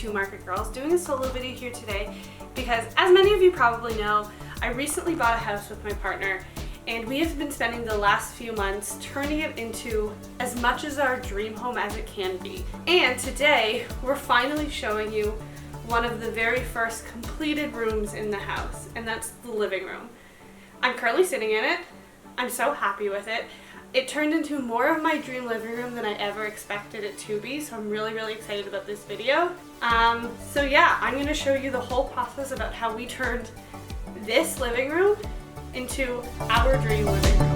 Two Market Girls, doing a solo video here today because, as many of you probably know, I recently bought a house with my partner and we have been spending the last few months turning it into as much as our dream home as it can be. And today we're finally showing you one of the very first completed rooms in the house, and that's the living room. I'm currently sitting in it. I'm so happy with it. It turned into more of my dream living room than I ever expected it to be, so I'm really excited about this video. So yeah, I'm going to show you the whole process about how we turned this living room into our dream living room.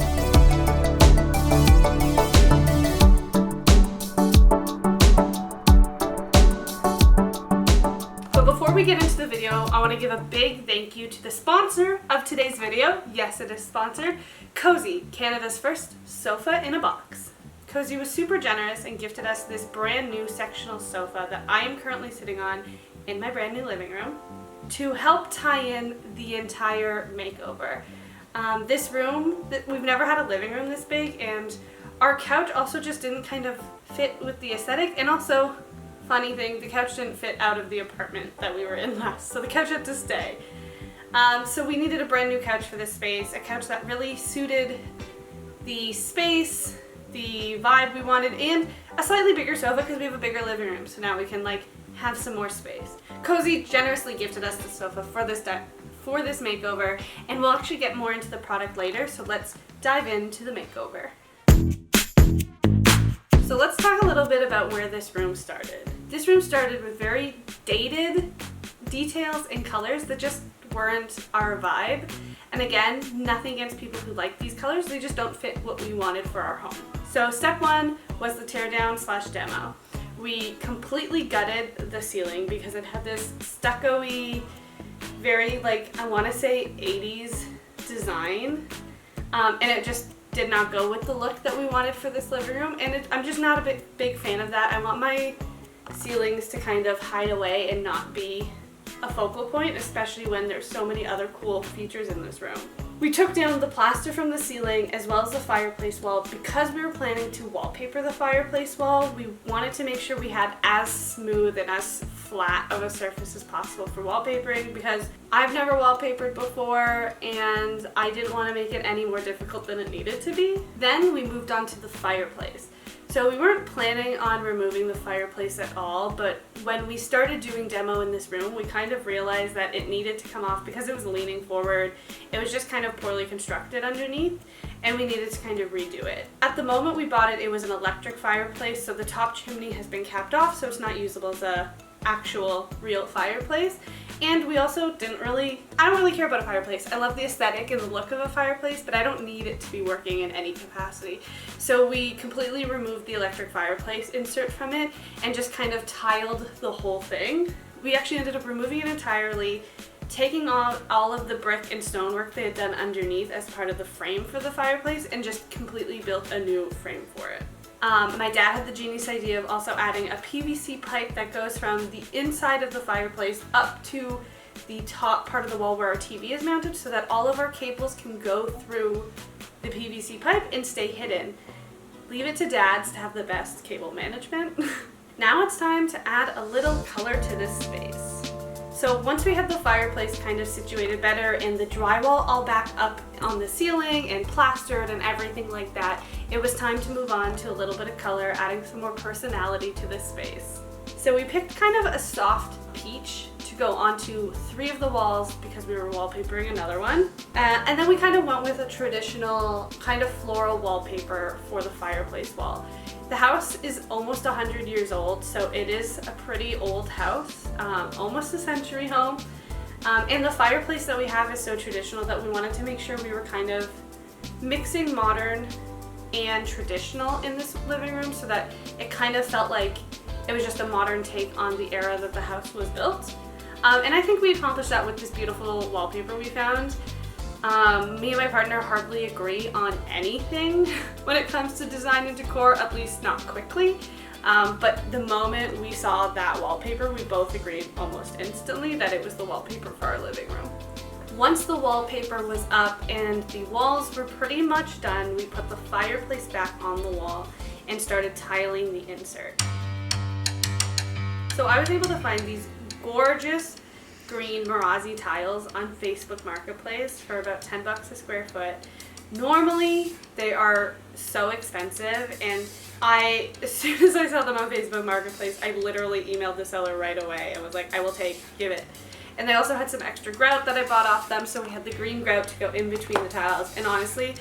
But before we get into the video, I want to give a big thank you to the sponsor of today's video. Yes, it is sponsored. Cozey, Canada's first sofa in a box. Cozey was super generous and gifted us this brand new sectional sofa that I am currently sitting on in my brand new living room to help tie in the entire makeover. This room, we've never had a living room this big, and our couch also just didn't kind of fit with the aesthetic, and also, funny thing, the couch didn't fit out of the apartment that we were in last, so the couch had to stay. So we needed a brand new couch for this space, a couch that really suited the space, the vibe we wanted, and a slightly bigger sofa because we have a bigger living room, so now we can have some more space. Cozey generously gifted us the sofa for this makeover, and we'll actually get more into the product later, so let's dive into the makeover. So let's talk a little bit about where this room started. This room started with very dated details and colors that just weren't our vibe. And again, nothing against people who like these colors, they just don't fit what we wanted for our home. So step one was the teardown/demo. We completely gutted the ceiling because it had this stucco-y, very I want to say 80s design, and it just did not go with the look that we wanted for this living room, and I'm just not a big fan of that. I want my ceilings to kind of hide away and not be a focal point, especially when there's so many other cool features in this room. We took down the plaster from the ceiling as well as the fireplace wall because we were planning to wallpaper the fireplace wall. We wanted to make sure we had as smooth and as flat of a surface as possible for wallpapering because I've never wallpapered before and I didn't want to make it any more difficult than it needed to be. Then we moved on to the fireplace. So we weren't planning on removing the fireplace at all, but when we started doing demo in this room, we kind of realized that it needed to come off because it was leaning forward. It was just kind of poorly constructed underneath, and we needed to kind of redo it. At the moment we bought it, it was an electric fireplace, so the top chimney has been capped off, so it's not usable as a actual real fireplace. And we also I don't really care about a fireplace. I love the aesthetic and the look of a fireplace, but I don't need it to be working in any capacity. So we completely removed the electric fireplace insert from it and just kind of tiled the whole thing. We actually ended up removing it entirely, taking off all of the brick and stonework they had done underneath as part of the frame for the fireplace and just completely built a new frame for it. My dad had the genius idea of also adding a PVC pipe that goes from the inside of the fireplace up to the top part of the wall where our TV is mounted so that all of our cables can go through the PVC pipe and stay hidden. Leave it to dads to have the best cable management. Now it's time to add a little color to this space. So once we had the fireplace kind of situated better and the drywall all back up on the ceiling and plastered and everything like that, it was time to move on to a little bit of color, adding some more personality to this space. So we picked kind of a soft peach to go onto 3 of the walls because we were wallpapering another one. And then we kind of went with a traditional kind of floral wallpaper for the fireplace wall. The house is almost 100 years old, so it is a pretty old house, almost a century home. And the fireplace that we have is so traditional that we wanted to make sure we were kind of mixing modern and traditional in this living room so that it kind of felt like it was just a modern take on the era that the house was built. And I think we accomplished that with this beautiful wallpaper we found. Me and my partner hardly agree on anything when it comes to design and decor, at least not quickly. But the moment we saw that wallpaper, we both agreed almost instantly that it was the wallpaper for our living room. Once the wallpaper was up and the walls were pretty much done, we put the fireplace back on the wall and started tiling the insert. So I was able to find these gorgeous green Marazi tiles on Facebook Marketplace for about 10 bucks a square foot. Normally they are so expensive, and as soon as I saw them on Facebook Marketplace, I literally emailed the seller right away and was like, I will give it. And they also had some extra grout that I bought off them, so we had the green grout to go in between the tiles. And honestly,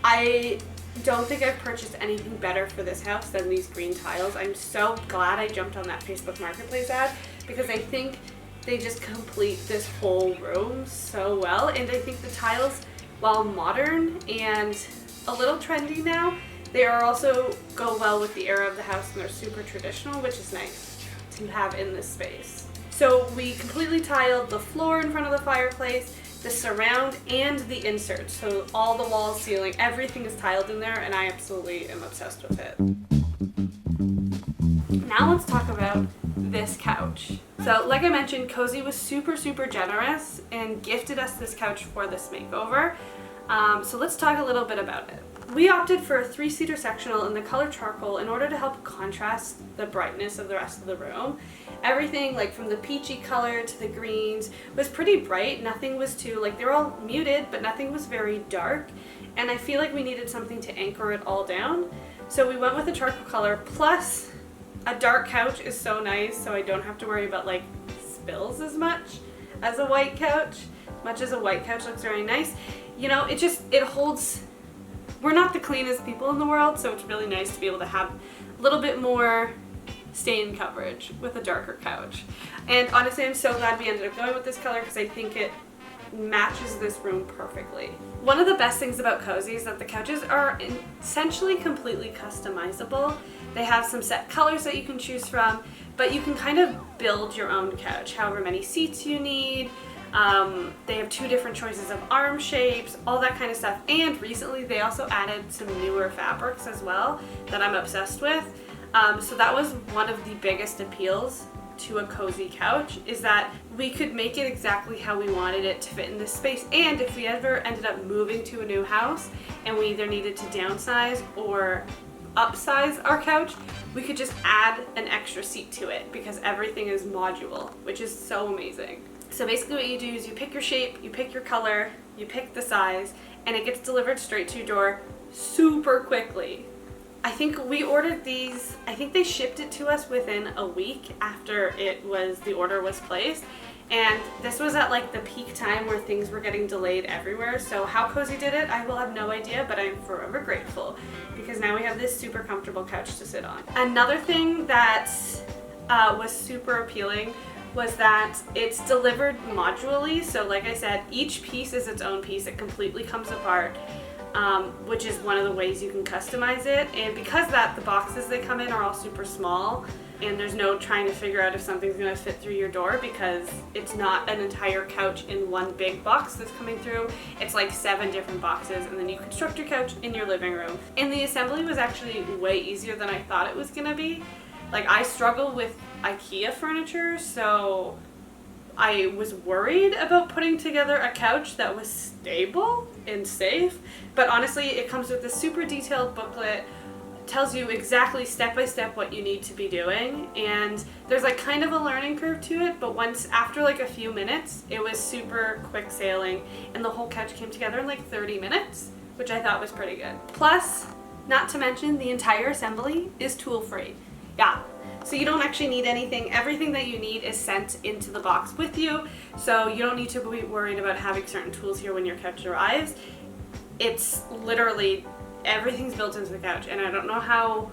I don't think I've purchased anything better for this house than these green tiles. I'm so glad I jumped on that Facebook Marketplace ad, because I think they just complete this whole room so well. And I think the tiles, while modern and a little trendy now, they are also go well with the era of the house, and they're super traditional, which is nice to have in this space. So we completely tiled the floor in front of the fireplace, the surround, and the inserts. So all the walls, ceiling, everything is tiled in there, and I absolutely am obsessed with it. Now let's talk about this couch. So like I mentioned, Cozey was super generous and gifted us this couch for this makeover. So let's talk a little bit about it. We opted for a 3-seater sectional in the color charcoal in order to help contrast the brightness of the rest of the room. Everything, like from the peachy color to the greens, was pretty bright. Nothing was too, like, they were all muted, but nothing was very dark. And I feel like we needed something to anchor it all down. So we went with a charcoal color, plus a dark couch is so nice, so I don't have to worry about like spills as much as a white couch. Much as a white couch looks very nice. You know, it holds. We're not the cleanest people in the world, so it's really nice to be able to have a little bit more stain coverage with a darker couch. And honestly, I'm so glad we ended up going with this color, because I think it matches this room perfectly. One of the best things about Cozey is that the couches are essentially completely customizable. They have some set colors that you can choose from, but you can kind of build your own couch, however many seats you need. They have 2 different choices of arm shapes, all that kind of stuff. And recently they also added some newer fabrics as well that I'm obsessed with. So that was one of the biggest appeals to a Cozey couch, is that we could make it exactly how we wanted it to fit in this space. And if we ever ended up moving to a new house and we either needed to downsize or upsize our couch, we could just add an extra seat to it, because everything is modular, which is so amazing. So basically what you do is you pick your shape, you pick your color, you pick the size, and it gets delivered straight to your door super quickly. I think we ordered these, I think they shipped it to us within a week after the order was placed. And this was at like the peak time where things were getting delayed everywhere. So how Cozey did it, I will have no idea, but I'm forever grateful, because now we have this super comfortable couch to sit on. Another thing that was super appealing was that it's delivered modularly. So like I said, each piece is its own piece. It completely comes apart, which is one of the ways you can customize it. And because the boxes they come in are all super small, and there's no trying to figure out if something's gonna fit through your door, because it's not an entire couch in one big box that's coming through. It's like 7 different boxes, and then you construct your couch in your living room. And the assembly was actually way easier than I thought it was gonna be. Like, I struggle with IKEA furniture, so I was worried about putting together a couch that was stable and safe. But honestly, it comes with a super detailed booklet, tells you exactly step by step what you need to be doing, and there's like kind of a learning curve to it, but after like a few minutes, it was super quick sailing, and the whole couch came together in like 30 minutes, which I thought was pretty good. Plus, not to mention, the entire assembly is tool free. Yeah, so you don't actually need anything. Everything that you need is sent into the box with you, so you don't need to be worried about having certain tools here when your couch arrives. It's literally, everything's built into the couch, and I don't know how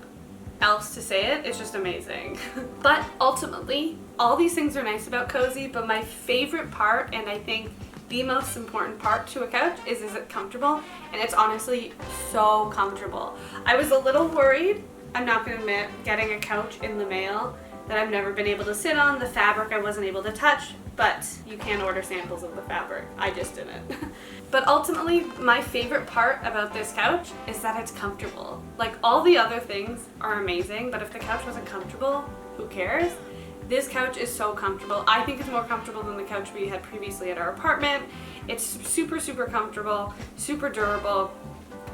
else to say it. It's just amazing. But ultimately, all these things are nice about Cozey, but my favorite part, and I think the most important part to a couch, is it comfortable? And it's honestly so comfortable. I was a little worried, I'm not gonna admit, getting a couch in the mail that I've never been able to sit on. The fabric I wasn't able to touch, but you can order samples of the fabric. I just didn't. But ultimately, my favorite part about this couch is that it's comfortable. Like, all the other things are amazing, but if the couch wasn't comfortable, who cares? This couch is so comfortable. I think it's more comfortable than the couch we had previously at our apartment. It's super comfortable, super durable.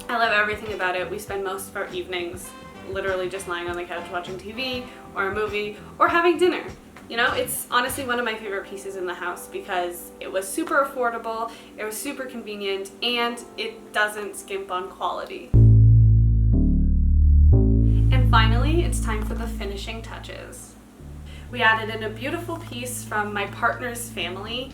I love everything about it. We spend most of our evenings literally just lying on the couch watching TV or a movie or having dinner. You know, it's honestly one of my favorite pieces in the house because it was super affordable, it was super convenient, and it doesn't skimp on quality. And finally, it's time for the finishing touches. We added in a beautiful piece from my partner's family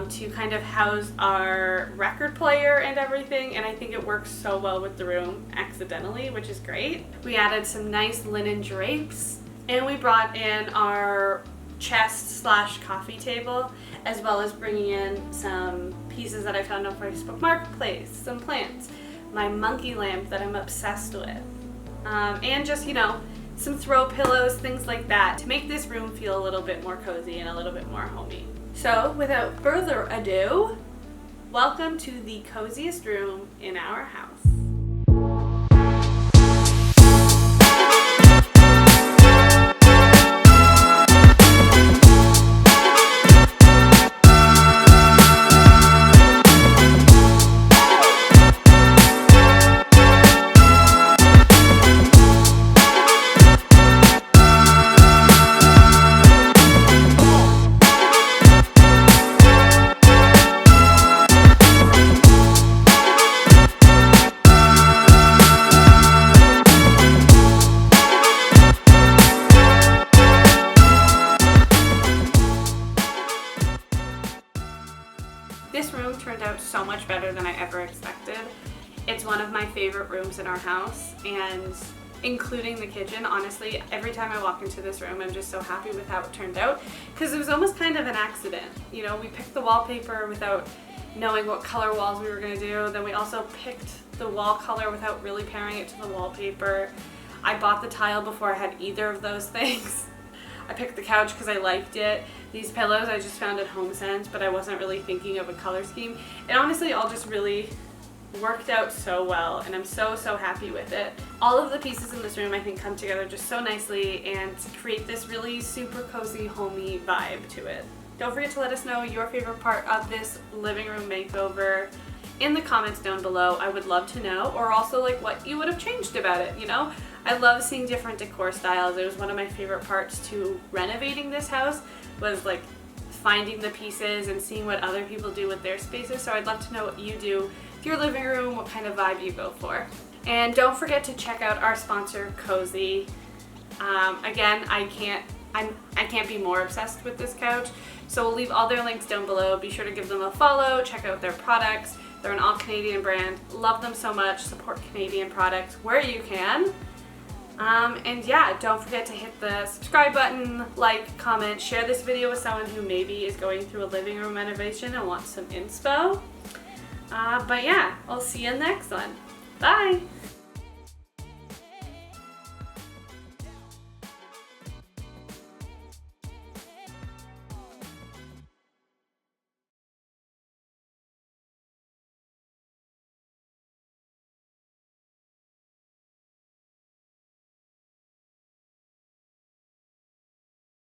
to kind of house our record player and everything, and I think it works so well with the room accidentally, which is great. We added some nice linen drapes, and we brought in our chest / coffee table, as well as bringing in some pieces that I found on Facebook Marketplace, some plants, my monkey lamp that I'm obsessed with, and just, you know, some throw pillows, things like that, to make this room feel a little bit more cozy and a little bit more homey. So without further ado, welcome to the coziest room in our house. This room turned out so much better than I ever expected. It's one of my favorite rooms in our house, and including the kitchen, honestly, every time I walk into this room I'm just so happy with how it turned out, because it was almost kind of an accident. You know, we picked the wallpaper without knowing what color walls we were going to do, then we also picked the wall color without really pairing it to the wallpaper. I bought the tile before I had either of those things. I picked the couch because I liked it. These pillows I just found at HomeSense, but I wasn't really thinking of a color scheme. It honestly all just really worked out so well, and I'm so happy with it. All of the pieces in this room I think come together just so nicely and create this really super cozy, homey vibe to it. Don't forget to let us know your favorite part of this living room makeover in the comments down below. I would love to know, or also like what you would have changed about it, you know? I love seeing different decor styles. It was one of my favorite parts to renovating this house, was like finding the pieces and seeing what other people do with their spaces. So I'd love to know what you do with your living room, what kind of vibe you go for. And don't forget to check out our sponsor, Cozey. Again, I can't be more obsessed with this couch, so we'll leave all their links down below. Be sure to give them a follow, check out their products. They're an all-Canadian brand. Love them so much. Support Canadian products where you can. And yeah, don't forget to hit the subscribe button, like, comment, share this video with someone who maybe is going through a living room renovation and wants some inspo. But yeah, I'll see you in the next one. Bye!